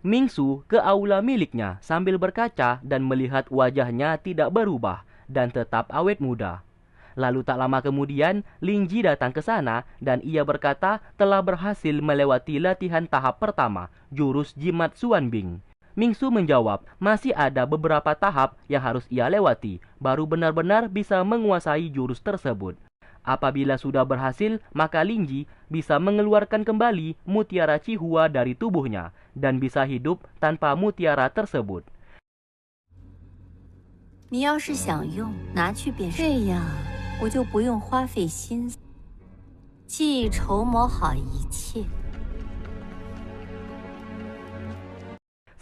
Mingsu ke aula miliknya sambil berkaca dan melihat wajahnya tidak berubah dan tetap awet muda. Lalu tak lama kemudian, Lingji datang ke sana dan ia berkata telah berhasil melewati latihan tahap pertama, jurus jimat Suanbing. Mingsu menjawab, masih ada beberapa tahap yang harus ia lewati, baru benar-benar bisa menguasai jurus tersebut. Apabila sudah berhasil, maka Lingji bisa mengeluarkan kembali mutiara Cihua dari tubuhnya dan bisa hidup tanpa mutiara tersebut. 你要是想用，拿去便是。这样，我就不用花费心思，既筹谋好一切。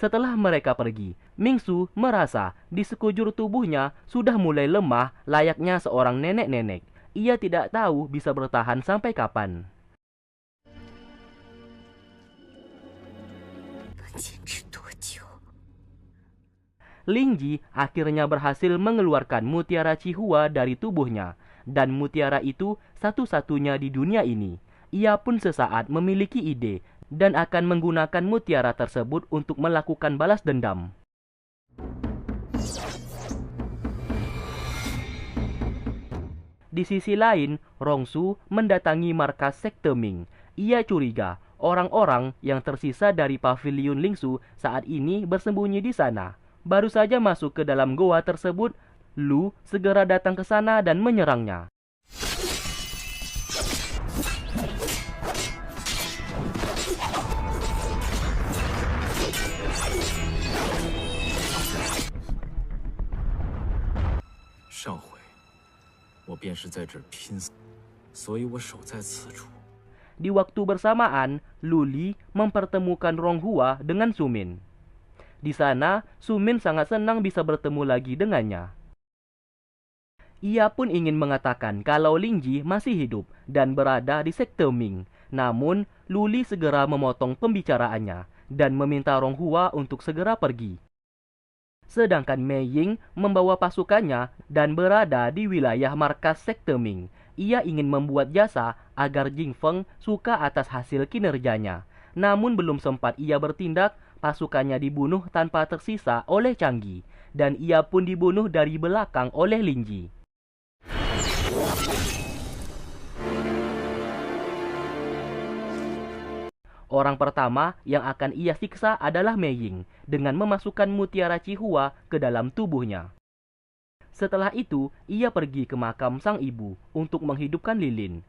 Setelah mereka pergi, Mingsu merasa di sekujur tubuhnya sudah mulai lemah layaknya seorang nenek-nenek. Ia tidak tahu bisa bertahan sampai kapan. Lingji akhirnya berhasil mengeluarkan mutiara Cihua dari tubuhnya. Dan mutiara itu satu-satunya di dunia ini. Ia pun sesaat memiliki ide dan akan menggunakan mutiara tersebut untuk melakukan balas dendam. Di sisi lain, Rongsu mendatangi markas sekte Ming. Ia curiga orang-orang yang tersisa dari paviliun Lingsu saat ini bersembunyi di sana. Baru saja masuk ke dalam goa tersebut, Lu segera datang ke sana dan menyerangnya. Di waktu bersamaan, Luli mempertemukan Ronghua dengan Sumin. Di sana, Sumin sangat senang bisa bertemu lagi dengannya. Ia pun ingin mengatakan kalau Lingji masih hidup dan berada di sekte Ming. Namun, Luli segera memotong pembicaraannya dan meminta Ronghua untuk segera pergi. Sedangkan Mei Ying membawa pasukannya dan berada di wilayah markas sekte Ming. Ia ingin membuat jasa agar Jing Feng suka atas hasil kinerjanya. Namun belum sempat ia bertindak, pasukannya dibunuh tanpa tersisa oleh Canggi. Dan ia pun dibunuh dari belakang oleh Lingji. Orang pertama yang akan ia siksa adalah Mei Ying dengan memasukkan mutiara Cihua ke dalam tubuhnya. Setelah itu, ia pergi ke makam sang ibu untuk menghidupkan lilin.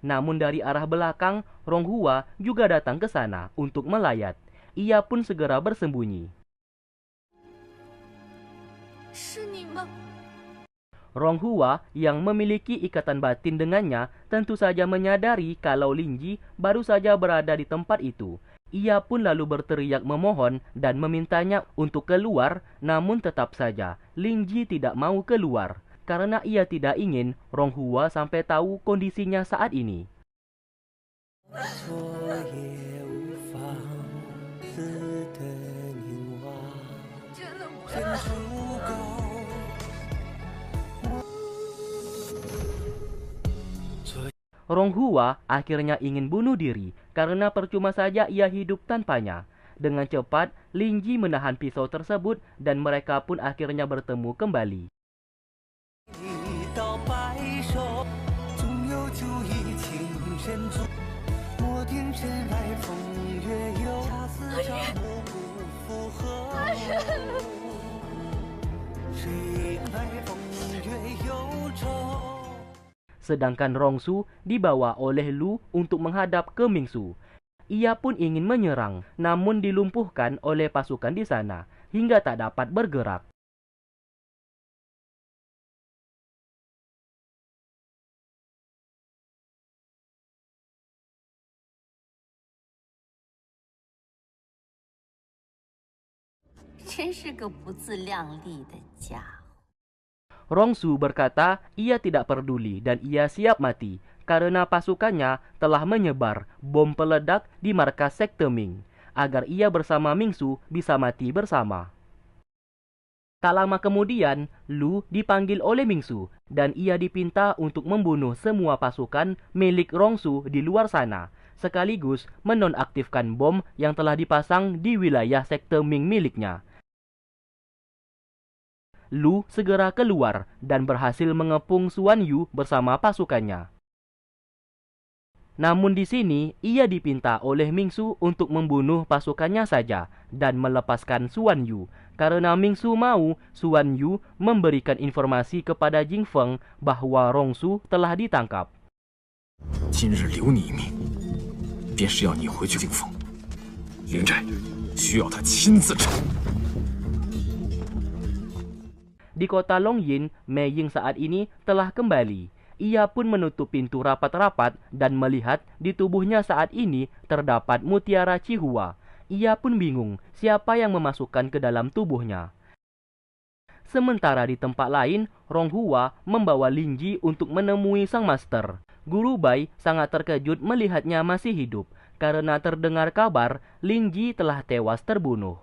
Namun dari arah belakang, Ronghua juga datang ke sana untuk melayat. Ia pun segera bersembunyi. Ronghua yang memiliki ikatan batin dengannya tentu saja menyadari kalau Lingji baru saja berada di tempat itu. Ia pun lalu berteriak memohon dan memintanya untuk keluar, namun tetap saja Lingji tidak mau keluar karena ia tidak ingin Ronghua sampai tahu kondisinya saat ini. Ronghua akhirnya ingin bunuh diri karena percuma saja ia hidup tanpanya. Dengan cepat, Lingji menahan pisau tersebut dan mereka pun akhirnya bertemu kembali. Sedangkan Rongsu dibawa oleh Lu untuk menghadap ke Mingsu. Ia pun ingin menyerang, namun dilumpuhkan oleh pasukan di sana hingga tak dapat bergerak. Rongsu berkata ia tidak peduli dan ia siap mati karena pasukannya telah menyebar bom peledak di markas sekte Ming agar ia bersama Mingsu bisa mati bersama. Tak lama kemudian, Lu dipanggil oleh Mingsu dan ia dipinta untuk membunuh semua pasukan milik Rongsu di luar sana, sekaligus menonaktifkan bom yang telah dipasang di wilayah sekte Ming miliknya. Lu segera keluar dan berhasil mengepung Xuan Yu bersama pasukannya. Namun di sini, ia dipinta oleh Mingsu untuk membunuh pasukannya saja dan melepaskan Xuan Yu, karena Mingsu mau Xuan Yu memberikan informasi kepada Jing Feng bahwa Rongsu telah ditangkap. 今日留你一命，便是要你回去敬奉。灵寨需要他亲自查。 Di kota Longyin, Mei Ying saat ini telah kembali. Ia pun menutup pintu rapat-rapat dan melihat di tubuhnya saat ini terdapat mutiara Cihua. Ia pun bingung siapa yang memasukkan ke dalam tubuhnya. Sementara di tempat lain, Ronghua membawa Lingji untuk menemui sang master. Guru Bai sangat terkejut melihatnya masih hidup karena terdengar kabar Lingji telah tewas terbunuh.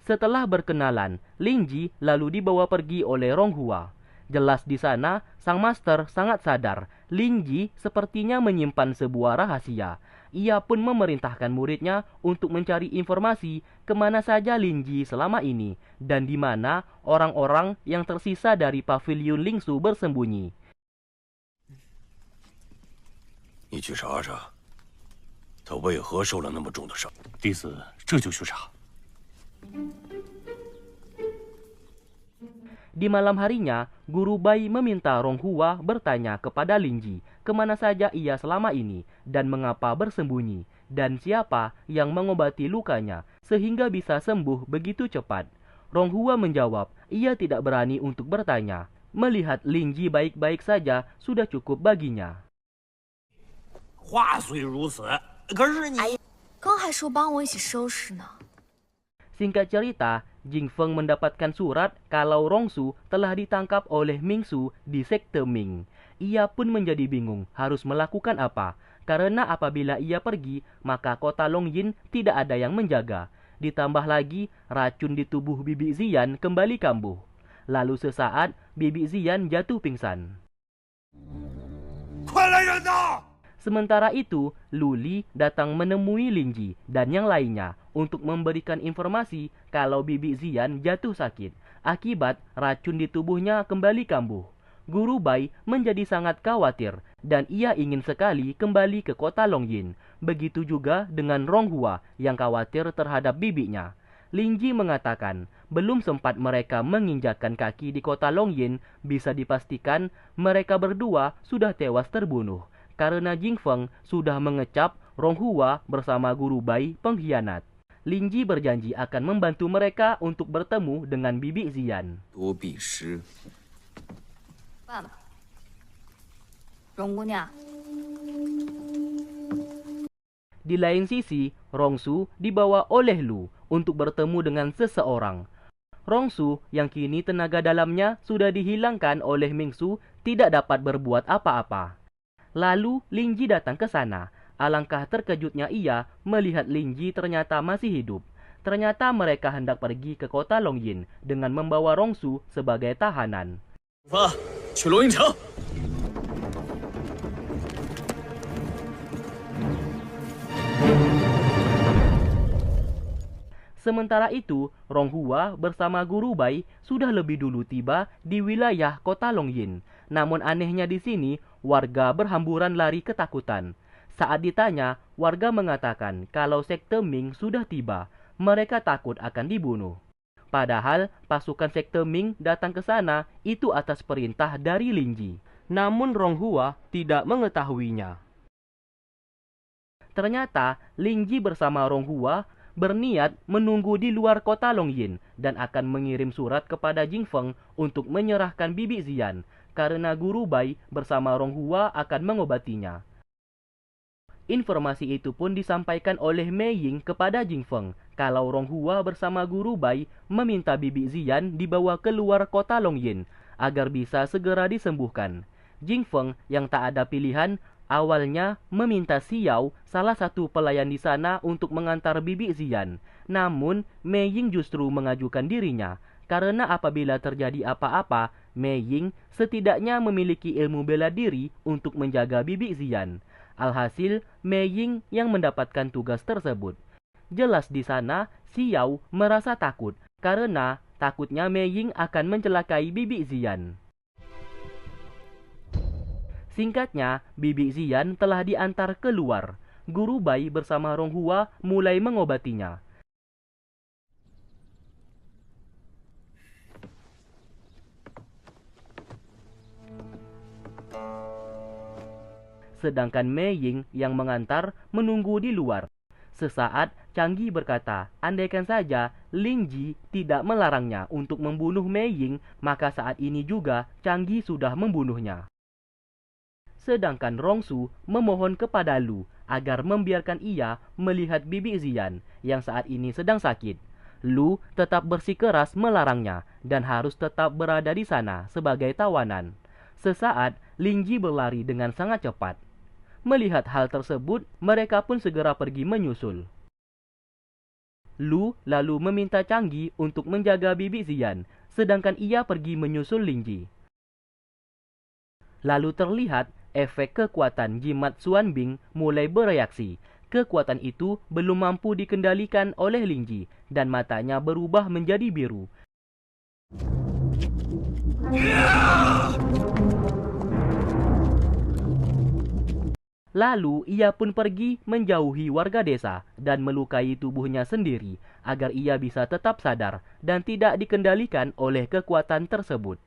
Setelah berkenalan, Lingji lalu dibawa pergi oleh Ronghua. Jelas di sana, sang master sangat sadar Lingji sepertinya menyimpan sebuah rahasia. Ia pun memerintahkan muridnya untuk mencari informasi kemana saja Lingji selama ini dan di mana orang-orang yang tersisa dari pavilion Lingsu bersembunyi. 你去查查，他为何受了那么重的伤？弟子这就去查。 Di malam harinya, Guru Bai meminta Ronghua bertanya kepada Lingji kemana saja ia selama ini dan mengapa bersembunyi, dan siapa yang mengobati lukanya sehingga bisa sembuh begitu cepat. Ronghua menjawab, ia tidak berani untuk bertanya. Melihat Lingji baik-baik saja sudah cukup baginya. 话虽如此，可是你刚还说帮我一起收拾呢。 Singkat cerita, Jing Feng mendapatkan surat kalau Rongsu telah ditangkap oleh Mingsu di sekte Ming. Ia pun menjadi bingung harus melakukan apa, karena apabila ia pergi, maka kota Longyin tidak ada yang menjaga. Ditambah lagi, racun di tubuh Bibi Ziyan kembali kambuh. Lalu sesaat, Bibi Ziyan jatuh pingsan. 快来人呐！ Sementara itu, Luli datang menemui Lingji dan yang lainnya untuk memberikan informasi kalau Bibi Ziyan jatuh sakit akibat racun di tubuhnya kembali kambuh. Guru Bai menjadi sangat khawatir dan ia ingin sekali kembali ke kota Longyin. Begitu juga dengan Ronghua yang khawatir terhadap bibinya. Lingji mengatakan, belum sempat mereka menginjakkan kaki di kota Longyin, bisa dipastikan mereka berdua sudah tewas terbunuh. Karena Jing Feng sudah mengecap Ronghua bersama Guru Bai pengkhianat. Lingji berjanji akan membantu mereka untuk bertemu dengan Bibi Ziyan. 多必失。办吧，荣姑娘。 Di lain sisi, Rongsu dibawa oleh Lu untuk bertemu dengan seseorang. Rongsu yang kini tenaga dalamnya sudah dihilangkan oleh Mingsu tidak dapat berbuat apa-apa. Lalu Lingji datang ke sana. Alangkah terkejutnya ia melihat Lingji ternyata masih hidup. Ternyata mereka hendak pergi ke kota Longyin dengan membawa Rongsu sebagai tahanan. 去龙云城。 Sementara itu, Ronghua bersama Guru Bai sudah lebih dulu tiba di wilayah kota Longyin. Namun anehnya di sini, warga berhamburan lari ketakutan. Saat ditanya, warga mengatakan kalau sekte Ming sudah tiba. Mereka takut akan dibunuh. Padahal pasukan sekte Ming datang ke sana itu atas perintah dari Lingji. Namun Ronghua tidak mengetahuinya. Ternyata Lingji bersama Ronghua berniat menunggu di luar kota Longyin dan akan mengirim surat kepada Jing Feng untuk menyerahkan Bibi Ziyan karena Guru Bai bersama Ronghua akan mengobatinya. Informasi itu pun disampaikan oleh Mei Ying kepada Jing Feng kalau Ronghua bersama Guru Bai meminta Bibi Ziyan dibawa keluar kota Longyin agar bisa segera disembuhkan. Jing Feng yang tak ada pilihan awalnya meminta Xiao, salah satu pelayan di sana, untuk mengantar Bibi Ziyan. Namun, Mei Ying justru mengajukan dirinya, karena apabila terjadi apa-apa, Mei Ying setidaknya memiliki ilmu bela diri untuk menjaga Bibi Ziyan. Alhasil, Mei Ying yang mendapatkan tugas tersebut. Jelas di sana, Xiao merasa takut, karena takutnya Mei Ying akan mencelakai Bibi Ziyan. Singkatnya, Bibi Ziyan telah diantar keluar. Guru Bai bersama Ronghua mulai mengobatinya. Sedangkan Mei Ying yang mengantar menunggu di luar. Sesaat, Changgi berkata, andaikan saja Lin Ji tidak melarangnya untuk membunuh Mei Ying, maka saat ini juga Changgi sudah membunuhnya. Sedangkan Rongsu memohon kepada Lu agar membiarkan ia melihat Bibi Ziyan yang saat ini sedang sakit. Lu tetap bersikeras melarangnya dan harus tetap berada di sana sebagai tawanan. Sesaat, Lin Ji berlari dengan sangat cepat. Melihat hal tersebut, mereka pun segera pergi menyusul. Lu lalu meminta Changgi untuk menjaga Bibi Ziyan, sedangkan ia pergi menyusul Lin Ji. Lalu terlihat efek kekuatan jimat Xuan Bing mulai bereaksi. Kekuatan itu belum mampu dikendalikan oleh Lin Ji dan matanya berubah menjadi biru. Lalu ia pun pergi menjauhi warga desa dan melukai tubuhnya sendiri agar ia bisa tetap sadar dan tidak dikendalikan oleh kekuatan tersebut.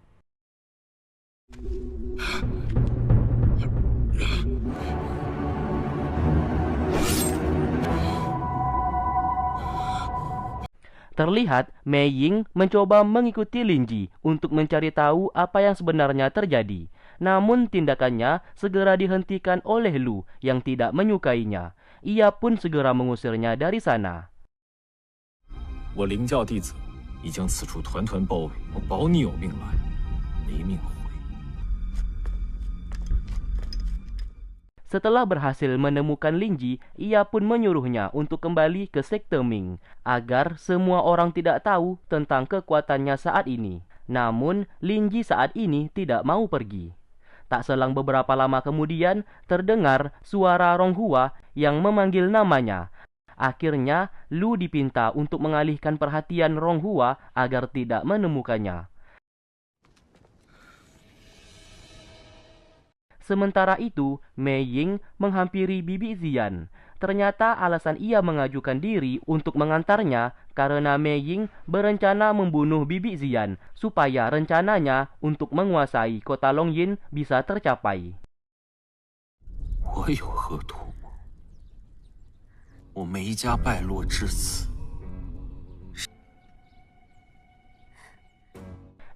Terlihat Mei Ying mencoba mengikuti Lin Ji untuk mencari tahu apa yang sebenarnya terjadi. Namun tindakannya segera dihentikan oleh Lu yang tidak menyukainya. Ia pun segera mengusirnya dari sana. 我灵教弟子已将此处团团包围，我保你有命来，没命回。 Setelah berhasil menemukan Lin Ji, ia pun menyuruhnya untuk kembali ke sekte Ming agar semua orang tidak tahu tentang kekuatannya saat ini. Namun, Lin Ji saat ini tidak mau pergi. Tak selang beberapa lama kemudian, terdengar suara Ronghua yang memanggil namanya. Akhirnya, Lu dipinta untuk mengalihkan perhatian Ronghua agar tidak menemukannya. Sementara itu, Mei Ying menghampiri Bibi Ziyan. Ternyata alasan ia mengajukan diri untuk mengantarnya karena Mei Ying berencana membunuh Bibi Ziyan supaya rencananya untuk menguasai kota Longyin bisa tercapai. 我有何图谋？我梅家败落至此，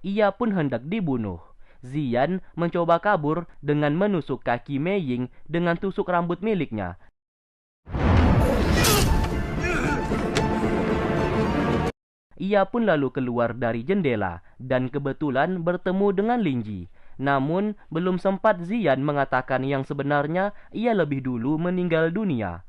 Ia pun hendak dibunuh. Ziyan mencoba kabur dengan menusuk kaki Mei Ying dengan tusuk rambut miliknya. Ia pun lalu keluar dari jendela dan kebetulan bertemu dengan Lin Ji. Namun, belum sempat Ziyan mengatakan yang sebenarnya, ia lebih dulu meninggal dunia.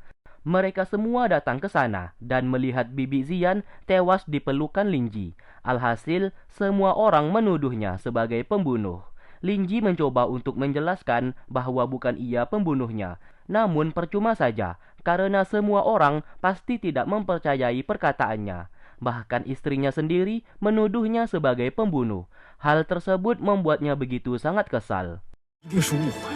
Mereka semua datang ke sana dan melihat Bibi Ziyan tewas di pelukan Lin Ji. Alhasil, semua orang menuduhnya sebagai pembunuh. Lin Ji mencoba untuk menjelaskan bahwa bukan ia pembunuhnya. Namun percuma saja, karena semua orang pasti tidak mempercayai perkataannya. Bahkan istrinya sendiri menuduhnya sebagai pembunuh. Hal tersebut membuatnya begitu sangat kesal. 一定是误会。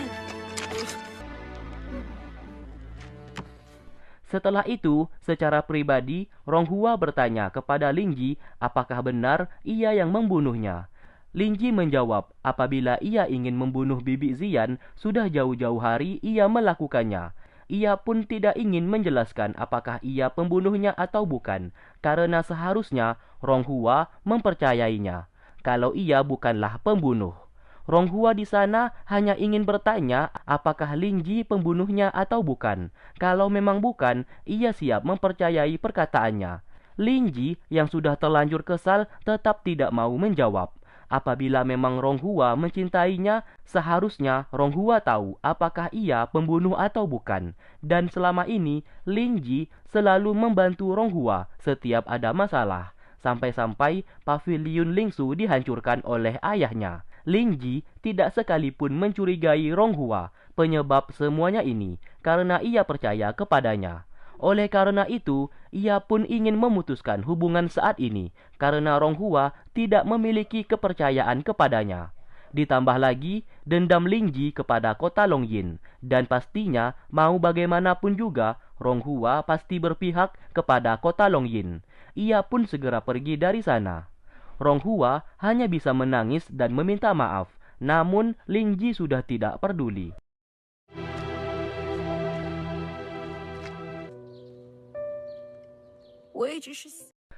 Setelah itu, secara pribadi, Ronghua bertanya kepada Lin Ji apakah benar ia yang membunuhnya. Lin Ji menjawab apabila ia ingin membunuh Bibi Ziyan, sudah jauh-jauh hari ia melakukannya. Ia pun tidak ingin menjelaskan apakah ia pembunuhnya atau bukan, karena seharusnya Ronghua mempercayainya kalau ia bukanlah pembunuh. Ronghua di sana hanya ingin bertanya apakah Lin Ji pembunuhnya atau bukan. Kalau memang bukan, ia siap mempercayai perkataannya. Lin Ji yang sudah terlanjur kesal tetap tidak mau menjawab. Apabila memang Ronghua mencintainya, seharusnya Ronghua tahu apakah ia pembunuh atau bukan. Dan selama ini, Lin Ji selalu membantu Ronghua setiap ada masalah. Sampai-sampai paviliun Lingsu dihancurkan oleh ayahnya. Lin Ji tidak sekalipun mencurigai Ronghua penyebab semuanya ini karena ia percaya kepadanya. Oleh karena itu, ia pun ingin memutuskan hubungan saat ini karena Ronghua tidak memiliki kepercayaan kepadanya. Ditambah lagi dendam Lin Ji kepada kota Longyin, dan pastinya mau bagaimanapun juga Ronghua pasti berpihak kepada kota Longyin. Ia pun segera pergi dari sana. Ronghua hanya bisa menangis dan meminta maaf, namun Lin Ji sudah tidak peduli.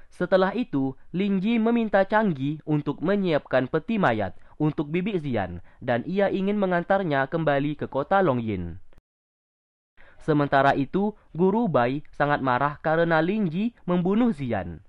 Setelah itu, Lin Ji meminta Changgi untuk menyiapkan peti mayat untuk Bibi Xian dan ia ingin mengantarnya kembali ke kota Longyin. Sementara itu, Guru Bai sangat marah karena Lin Ji membunuh Xian.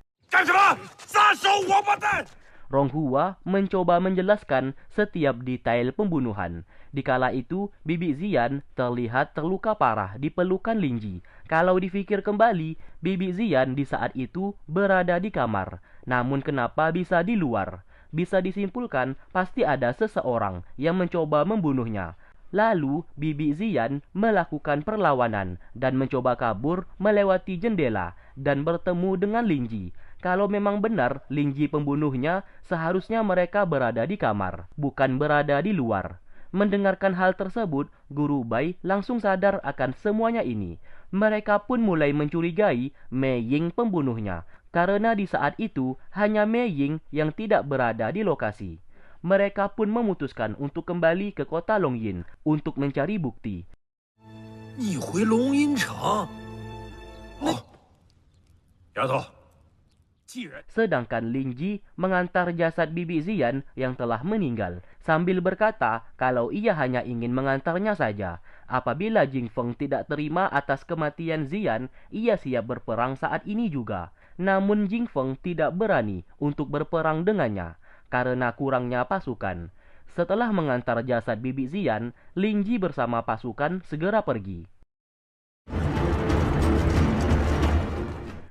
Ronghua mencoba menjelaskan setiap detail pembunuhan. Dikala itu, Bibi Xian terlihat terluka parah di pelukan Lin Ji. Kalau dipikir kembali, Bibi Xian di saat itu berada di kamar. Namun kenapa bisa di luar? Bisa disimpulkan pasti ada seseorang yang mencoba membunuhnya. Lalu, Bibi Xian melakukan perlawanan dan mencoba kabur melewati jendela dan bertemu dengan Lin Ji. Kalau memang benar Lin Ji pembunuhnya, seharusnya mereka berada di kamar, bukan berada di luar. Mendengarkan hal tersebut, Guru Bai langsung sadar akan semuanya ini. Mereka pun mulai mencurigai Mei Ying pembunuhnya, karena di saat itu hanya Mei Ying yang tidak berada di lokasi. Mereka pun memutuskan untuk kembali ke kota Longyin untuk mencari bukti. Sedangkan Lin Ji mengantar jasad Bibi Xian yang telah meninggal sambil berkata kalau ia hanya ingin mengantarnya saja. Apabila Jing Feng tidak terima atas kematian Xian, ia siap berperang saat ini juga. Namun Jing Feng tidak berani untuk berperang dengannya karena kurangnya pasukan. Setelah mengantar jasad Bibi Xian, Lin Ji bersama pasukan segera pergi.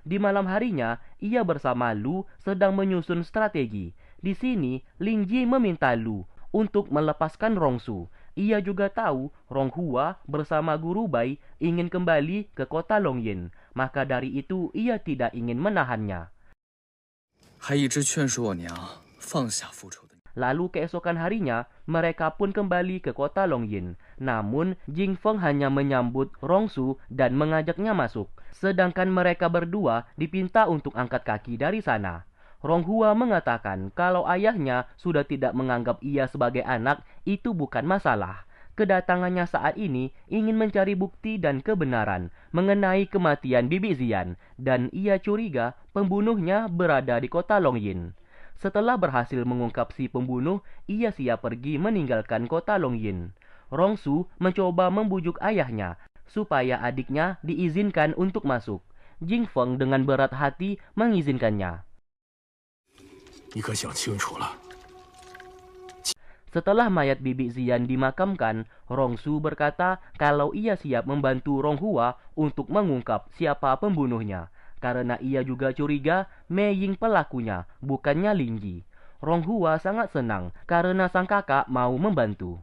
Di malam harinya, ia bersama Lu sedang menyusun strategi. Di sini, Lin Ji meminta Lu untuk melepaskan Rongsu. Ia juga tahu Ronghua bersama Guru Bai ingin kembali ke kota Longyin. Maka dari itu, ia tidak ingin menahannya. Lalu keesokan harinya, mereka pun kembali ke kota Longyin. Namun, Jing Feng hanya menyambut Rongsu dan mengajaknya masuk. Sedangkan mereka berdua dipinta untuk angkat kaki dari sana. Ronghua mengatakan kalau ayahnya sudah tidak menganggap ia sebagai anak, itu bukan masalah. Kedatangannya saat ini ingin mencari bukti dan kebenaran mengenai kematian Bibi Xian, dan ia curiga pembunuhnya berada di kota Longyin. Setelah berhasil mengungkap si pembunuh, ia siap pergi meninggalkan kota Longyin. Rongsu mencoba membujuk ayahnya supaya adiknya diizinkan untuk masuk. Jing Feng dengan berat hati mengizinkannya. Setelah mayat Bibi Xian dimakamkan, Rongsu berkata kalau ia siap membantu Ronghua untuk mengungkap siapa pembunuhnya. Karena ia juga curiga Mei Ying pelakunya, bukannya Lin Ji. Ronghua sangat senang karena sang kakak mau membantu.